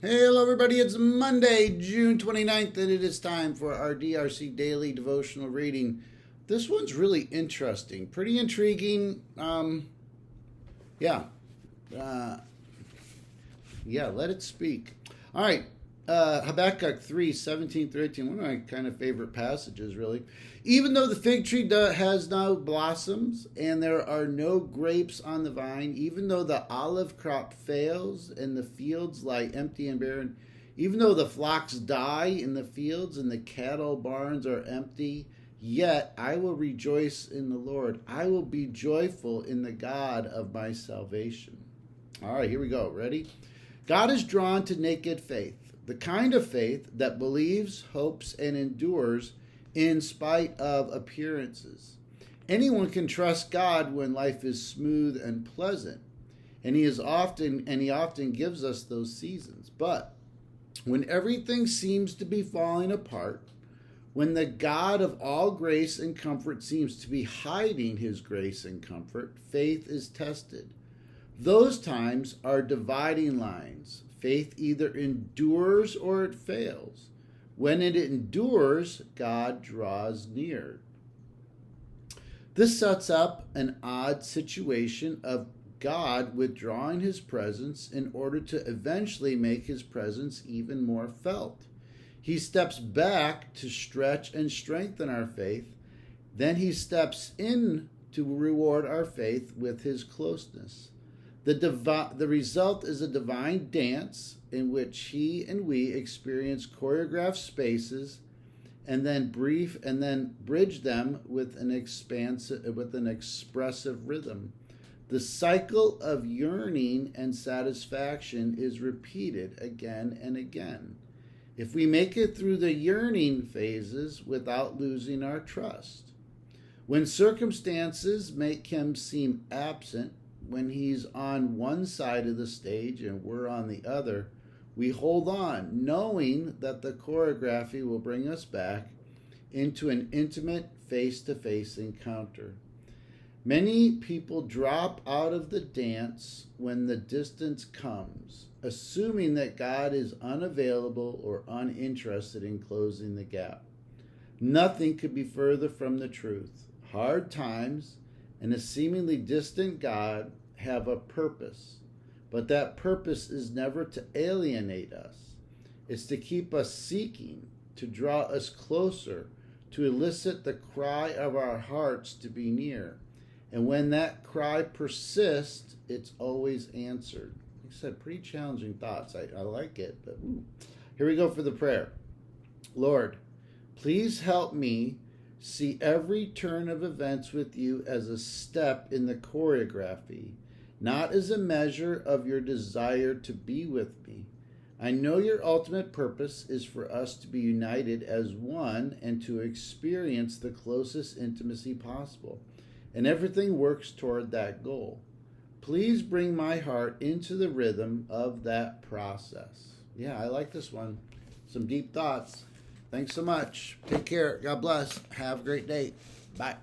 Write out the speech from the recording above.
Hey, hello, everybody. It's Monday, June 29th, and it is time for our DRC Daily Devotional Reading. This one's really interesting, pretty intriguing. Yeah. Uh, let it speak. All right. Habakkuk 3:17 through 18, one of my kind of favorite passages, really. Even though the fig tree has no blossoms and there are no grapes on the vine, even though the olive crop fails and the fields lie empty and barren, even though the flocks die in the fields and the cattle barns are empty, yet I will rejoice in the Lord. I will be joyful in the God of my salvation. All right, here we go. Ready? God is drawn to naked faith, the kind of faith that believes, hopes, and endures in spite of appearances. Anyone can trust God when life is smooth and pleasant, and he often gives us those seasons. But when everything seems to be falling apart, when the God of all grace and comfort seems to be hiding his grace and comfort, faith is tested. Those times are dividing lines. Faith either endures or it fails. When it endures, God draws near. This sets up an odd situation of God withdrawing his presence in order to eventually make his presence even more felt. He steps back to stretch and strengthen our faith. Then he steps in to reward our faith with his closeness. The result is a divine dance in which he and we experience choreographed spaces and then bridge them with an expressive rhythm. The cycle of yearning and satisfaction is repeated again and again. If we make it through the yearning phases without losing our trust. When circumstances make him seem absent, when he's on one side of the stage and we're on the other, we hold on, knowing that the choreography will bring us back into an intimate face-to-face encounter. Many people drop out of the dance when the distance comes, assuming that God is unavailable or uninterested in closing the gap. Nothing could be further from the truth. Hard times and a seemingly distant God have a purpose, but that purpose is never to alienate us. It's to keep us seeking, to draw us closer, to elicit the cry of our hearts to be near. And when that cry persists, it's always answered. Like I said, pretty challenging thoughts. I like it, but here we go for the prayer. Lord, please help me see every turn of events with you as a step in the choreography, not as a measure of your desire to be with me. I know your ultimate purpose is for us to be united as one and to experience the closest intimacy possible, and everything works toward that goal. Please bring my heart into the rhythm of that process. Yeah, I like this one. Some deep thoughts. Thanks so much. Take care. God bless. Have a great day. Bye.